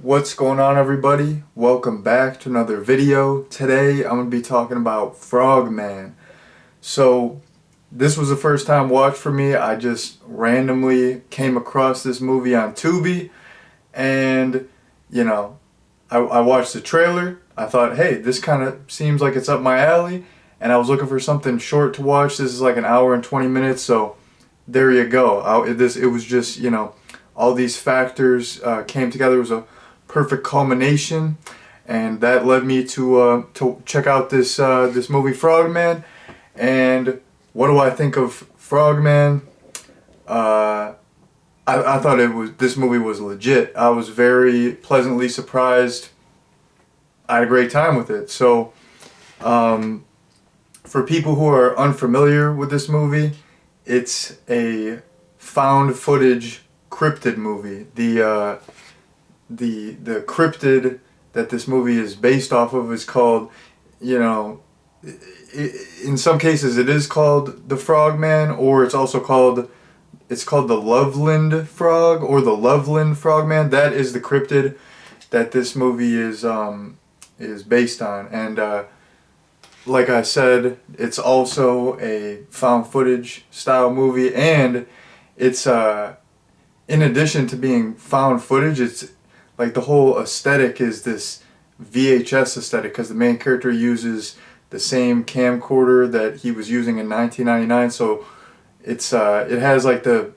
What's going on, everybody? Welcome back to another video. Today I'm going to be talking about Frogman. So this was the first time watch for me. I just randomly came across this movie on Tubi, and I watched the trailer. I thought, hey, this kind of seems like it's up my alley, and I was looking for something short to watch. This is like an hour and 20 minutes, so there you go. It was just, all these factors came together. It was a perfect culmination, and that led me to check out this movie Frogman. And what do I think of Frogman? I thought this movie was legit. I was very pleasantly surprised. I had a great time with it. So for people who are unfamiliar with this movie, it's a found footage cryptid movie. The cryptid that this movie is based off of is called, in some cases it is called the Frogman, or it's called the Loveland Frog, or the Loveland Frogman. That is the cryptid that this movie is based on. And like I said, it's also a found footage style movie, and it's in addition to being found footage, it's like the whole aesthetic is this VHS aesthetic, because the main character uses the same camcorder that he was using in 1999. So it has like the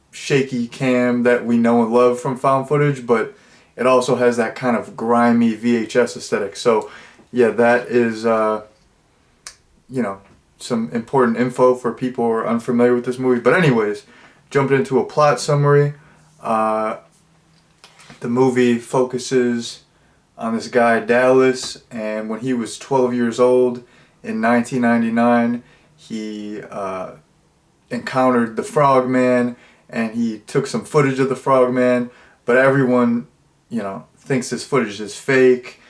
shaky cam that we know and love from found footage, but it also has that kind of grimy VHS aesthetic. So yeah, that is some important info for people who are unfamiliar with this movie. But anyways, jumping into a plot summary. The movie focuses on this guy Dallas, and when he was 12 years old in 1999, he encountered the Frogman, and he took some footage of the Frogman, but everyone, thinks this footage is fake.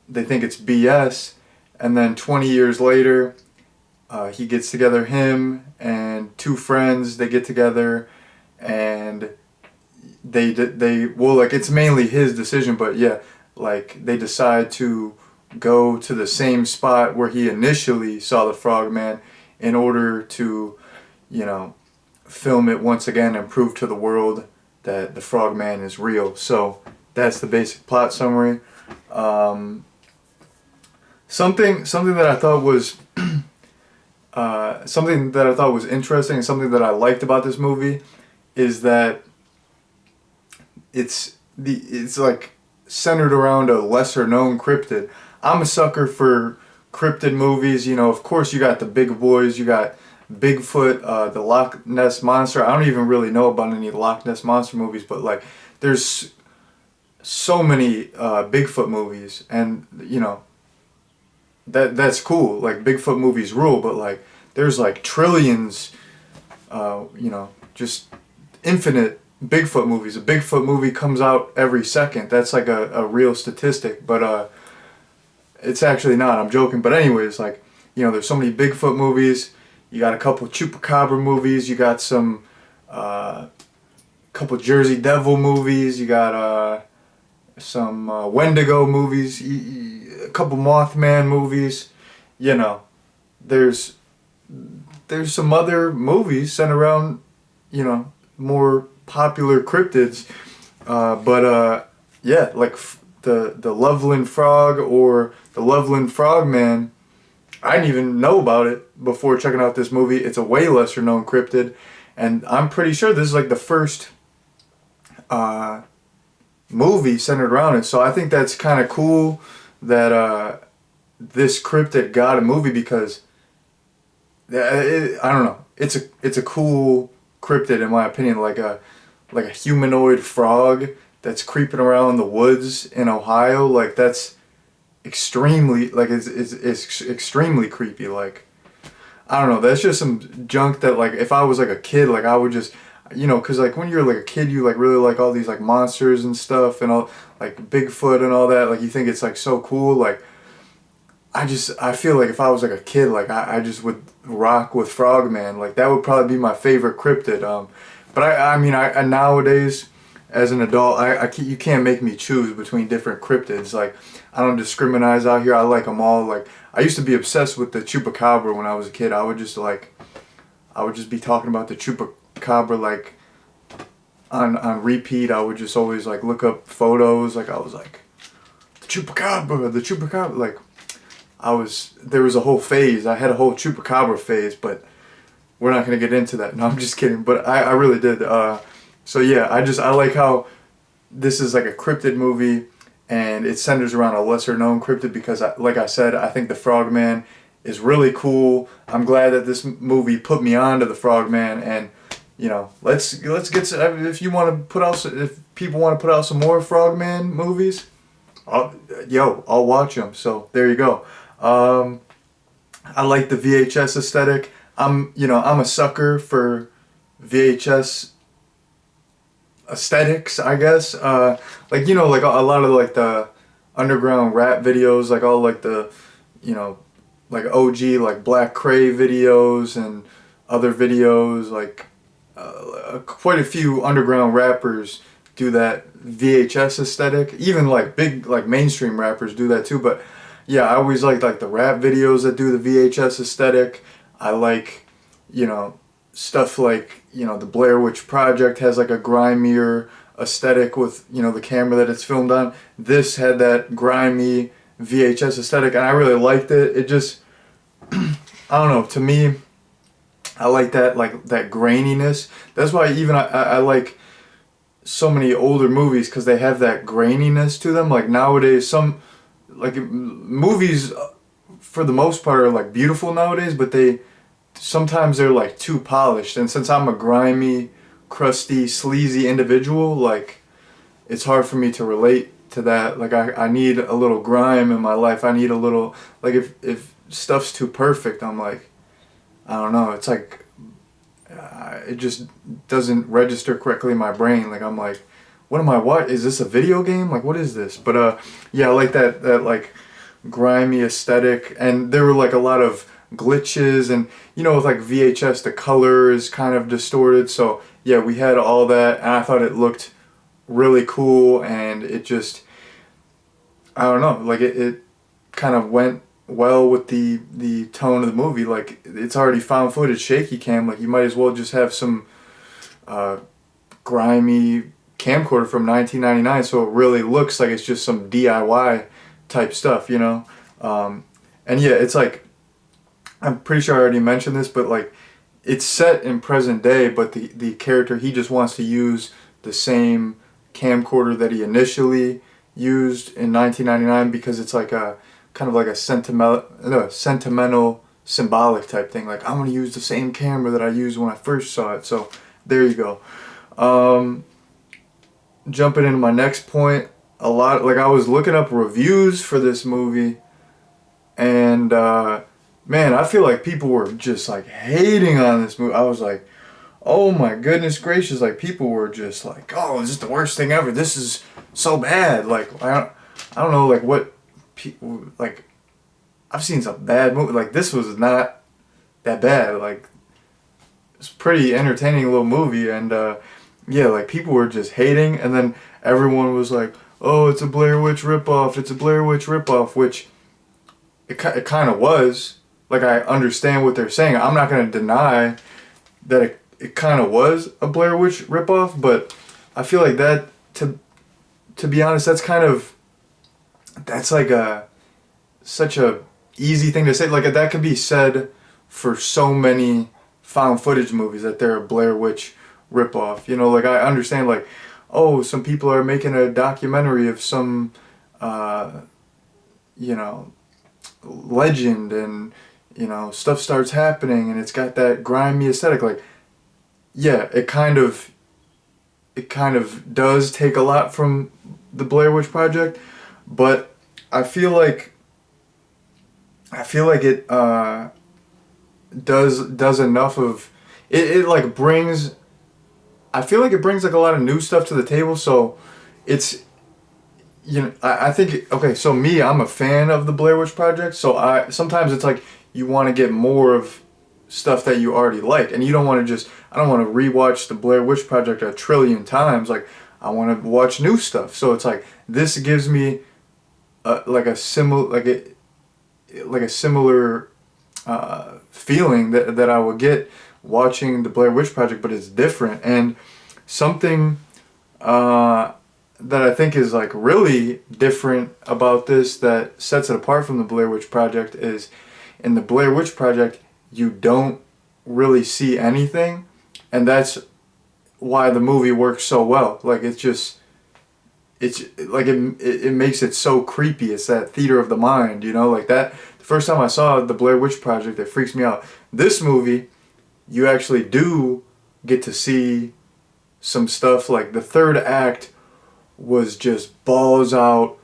They think it's BS, and then 20 years later, he gets together, him and two friends, they get together, and it's mainly his decision, but yeah, like they decide to go to the same spot where he initially saw the Frogman in order to, film it once again and prove to the world that the Frogman is real. So that's the basic plot summary. Something that I thought was interesting, and something that I liked about this movie is that it's like centered around a lesser known cryptid. I'm a sucker for cryptid movies. Of course you got the big boys, you got Bigfoot, the Loch Ness Monster. I don't even really know about any Loch Ness Monster movies, but like there's so many Bigfoot movies, and that's cool. Like Bigfoot movies rule, but like there's like trillions, just infinite Bigfoot movies. A Bigfoot movie comes out every second. That's like a real statistic, but it's actually not. I'm joking. But anyways, like, there's so many Bigfoot movies. You got a couple Chupacabra movies. You got some couple Jersey Devil movies. You got some Wendigo movies. A couple Mothman movies. There's some other movies centered around more popular cryptids, but yeah, like the Loveland Frog or the Loveland Frogman, I didn't even know about it before checking out this movie. It's a way lesser known cryptid, and I'm pretty sure this is like the first movie centered around it. So I think that's kind of cool that this cryptid got a movie, because I don't know, it's a cool cryptid in my opinion, like a humanoid frog that's creeping around the woods in Ohio. Like that's extremely, like it's extremely creepy. Like, I don't know, that's just some junk that, like, if I was like a kid, like I would just, because like when you're like a kid, you like really like all these like monsters and stuff, and all like Bigfoot and all that, like you think it's like so cool. Like I feel like if I was like a kid, like I just would rock with Frogman. Like that would probably be my favorite cryptid. But I mean, nowadays, as an adult, you can't make me choose between different cryptids. Like, I don't discriminate out here. I like them all. Like, I used to be obsessed with the chupacabra when I was a kid. I would just be talking about the chupacabra like on repeat. I would just always like look up photos. Like, I was like, the chupacabra, the chupacabra. Like, there was a whole phase. I had a whole chupacabra phase, but we're not gonna get into that. No, I'm just kidding. But I really did. So yeah, I like how this is like a cryptid movie, and it centers around a lesser known cryptid because, like I said, I think the Frogman is really cool. I'm glad that this movie put me on to the Frogman, and you know, let's get some, if people want to put out some more Frogman movies, I'll watch them. So there you go. I like the VHS aesthetic. I'm a sucker for VHS aesthetics, I guess. Like, like a lot of like the underground rap videos, like all like the, like OG like Black Cray videos and other videos, like quite a few underground rappers do that VHS aesthetic. Even like big like mainstream rappers do that too. But yeah, I always like the rap videos that do the VHS aesthetic. I like, stuff like, the Blair Witch Project has like a grimier aesthetic with, the camera that it's filmed on. This had that grimy VHS aesthetic, and I really liked it. It just, I don't know, to me, I like that graininess. That's why even I like so many older movies, because they have that graininess to them. Like nowadays, some like movies for the most part are like beautiful nowadays, but sometimes they're like too polished. And since I'm a grimy, crusty, sleazy individual, like it's hard for me to relate to that. Like I need a little grime in my life. I need a little, like if stuff's too perfect, I'm like, I don't know, it's like it just doesn't register correctly in my brain. Like I'm like, what is this, a video game? Like, what is this? But yeah, I like that like grimy aesthetic. And there were like a lot of glitches, and with like VHS, the color is kind of distorted. So yeah, we had all that, and I thought it looked really cool, and it just, I don't know, like it kind of went well with the tone of the movie. Like, it's already found footage shaky cam, like you might as well just have some grimy camcorder from 1999, so it really looks like it's just some DIY type stuff, and yeah, it's like, I'm pretty sure I already mentioned this, but like it's set in present day, but the character, he just wants to use the same camcorder that he initially used in 1999, because it's like a kind of like a sentimental symbolic type thing. Like, I'm going to use the same camera that I used when I first saw it. So there you go. Jumping into my next point, I was looking up reviews for this movie, and man, I feel like people were just like hating on this movie. I was like, oh my goodness gracious, like people were just like, oh, this is the worst thing ever. This is so bad. Like, I don't know, like what people, like, I've seen some bad movies. Like, this was not that bad. Like, it's a pretty entertaining little movie, and yeah, like people were just hating, and then everyone was like, oh, it's a Blair Witch ripoff. It's a Blair Witch ripoff, which it kind of was. Like, I understand what they're saying. I'm not going to deny that it kind of was a Blair Witch ripoff, but I feel like that, to be honest, that's like such a easy thing to say. Like, that could be said for so many found footage movies, that they're a Blair Witch ripoff. Like, I understand, like, oh, some people are making a documentary of some, legend, and stuff starts happening, and it's got that grimy aesthetic. Like, yeah, it kind of does take a lot from the Blair Witch Project, but I feel like it does enough of it. Like brings, I feel like it brings like a lot of new stuff to the table. So it's, I think, okay, so me, I'm a fan of the Blair Witch Project, so sometimes it's like you want to get more of stuff that you already like, and you don't want to I don't want to rewatch the Blair Witch Project a trillion times. Like, I want to watch new stuff. So it's like this gives me like a similar feeling that I would get watching the Blair Witch Project, but it's different. And something that I think is like really different about this that sets it apart from the Blair Witch Project is in the Blair Witch Project you don't really see anything, and that's why the movie works so well. Like it's like it makes it so creepy. It's that theater of the mind, you know, like that. The first time I saw the Blair Witch Project, it freaks me out. This movie, you actually do get to see some stuff. Like the third act was just balls out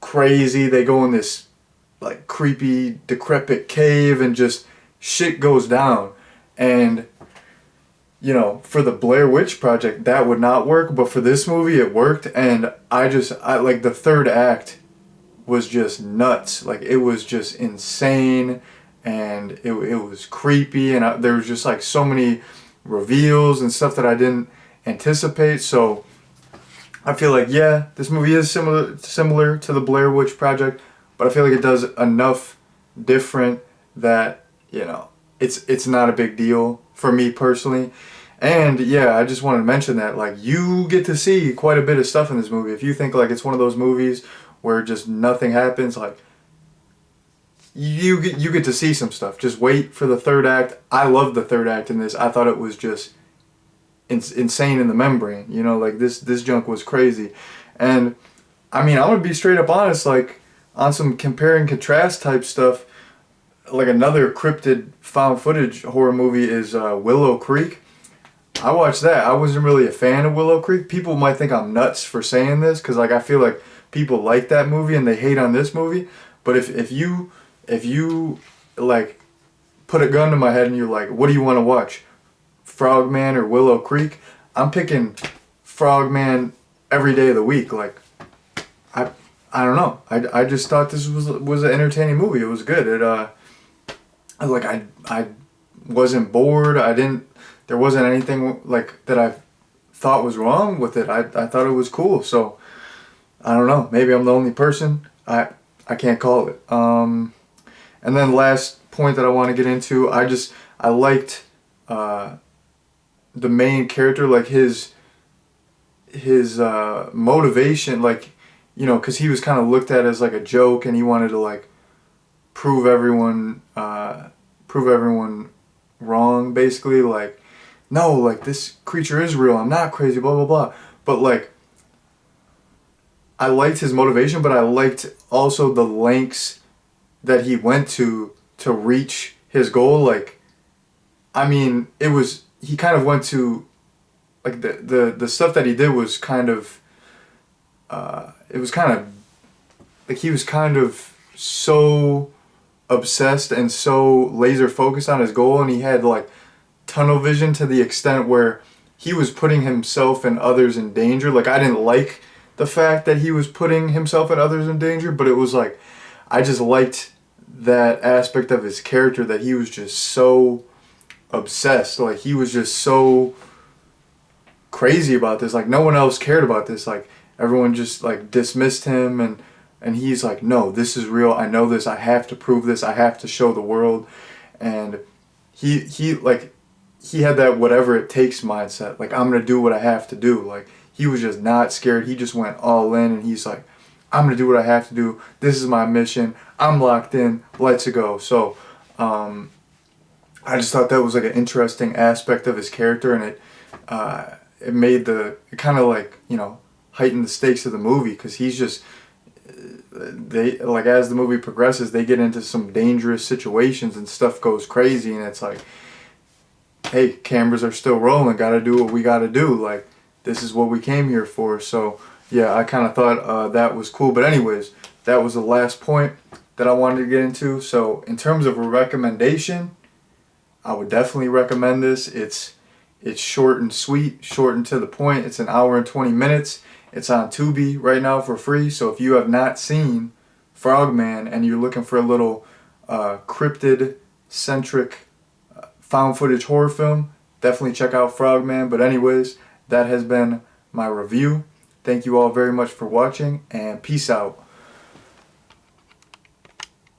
crazy. They go in this like creepy, decrepit cave and just shit goes down. And you know, for the Blair Witch Project, that would not work, but for this movie, it worked. And I like the third act was just nuts. Like it was just insane, and it was creepy, and there was just like so many reveals and stuff that I didn't anticipate. So I feel like, yeah, this movie is similar to the Blair Witch Project, but I feel like it does enough different that, you know, it's not a big deal for me personally. And yeah, I just wanted to mention that like you get to see quite a bit of stuff in this movie. If you think like it's one of those movies where just nothing happens, like you get to see some stuff. Just wait for the third act. I loved the third act in this. I thought it was just insane in the membrane. You know, like this junk was crazy. And I mean, I'm gonna be straight up honest, like on some compare and contrast type stuff. Like another cryptid found footage horror movie is Willow Creek. I watched that. I wasn't really a fan of Willow Creek. People might think I'm nuts for saying this because like I feel like people like that movie and they hate on this movie. But if you like put a gun to my head and you're like, what do you want to watch, Frogman or Willow Creek? I'm picking Frogman every day of the week. Like I don't know. I just thought this was an entertaining movie. It was good. I wasn't bored. There wasn't anything like that I thought was wrong with it. I thought it was cool. So I don't know. Maybe I'm the only person. I can't call it. And then last point that I want to get into, I liked the main character, like his motivation, like, you know, because he was kind of looked at as like a joke, and he wanted to like prove everyone wrong, basically. Like, no, like this creature is real. I'm not crazy, blah blah blah. But like, I liked his motivation, but I liked also the lengths that he went to reach his goal. Like, I mean, he kind of went to, like the stuff that he did was kind of, it was kind of, like he was kind of so obsessed and so laser focused on his goal, and he had like tunnel vision to the extent where he was putting himself and others in danger. Like, I didn't like the fact that he was putting himself and others in danger, but it was like, I just liked that aspect of his character, that he was just so obsessed. Like, he was just so crazy about this. Like, no one else cared about this. Like, everyone just like dismissed him, and he's like, no, this is real. I know this. I have to prove this. I have to show the world. And he had that whatever it takes mindset. Like, I'm going to do what I have to do. Like, he was just not scared. He just went all in, and he's like, I'm going to do what I have to do. This is my mission. I'm locked in. Let's go. So, I just thought that was like an interesting aspect of his character, and it made it kind of like, you know, heightened the stakes of the movie, because he's just, as the movie progresses, they get into some dangerous situations and stuff goes crazy, and it's like, hey, cameras are still rolling, gotta do what we gotta do, like, this is what we came here for. So yeah, I kind of thought that was cool. But anyways, that was the last point that I wanted to get into. So in terms of a recommendation, I would definitely recommend this. It's short and sweet, short and to the point. It's an hour and 20 minutes. It's on Tubi right now for free. So if you have not seen Frogman and you're looking for a little cryptid-centric found footage horror film, definitely check out Frogman. But anyways, that has been my review. Thank you all very much for watching, and peace out.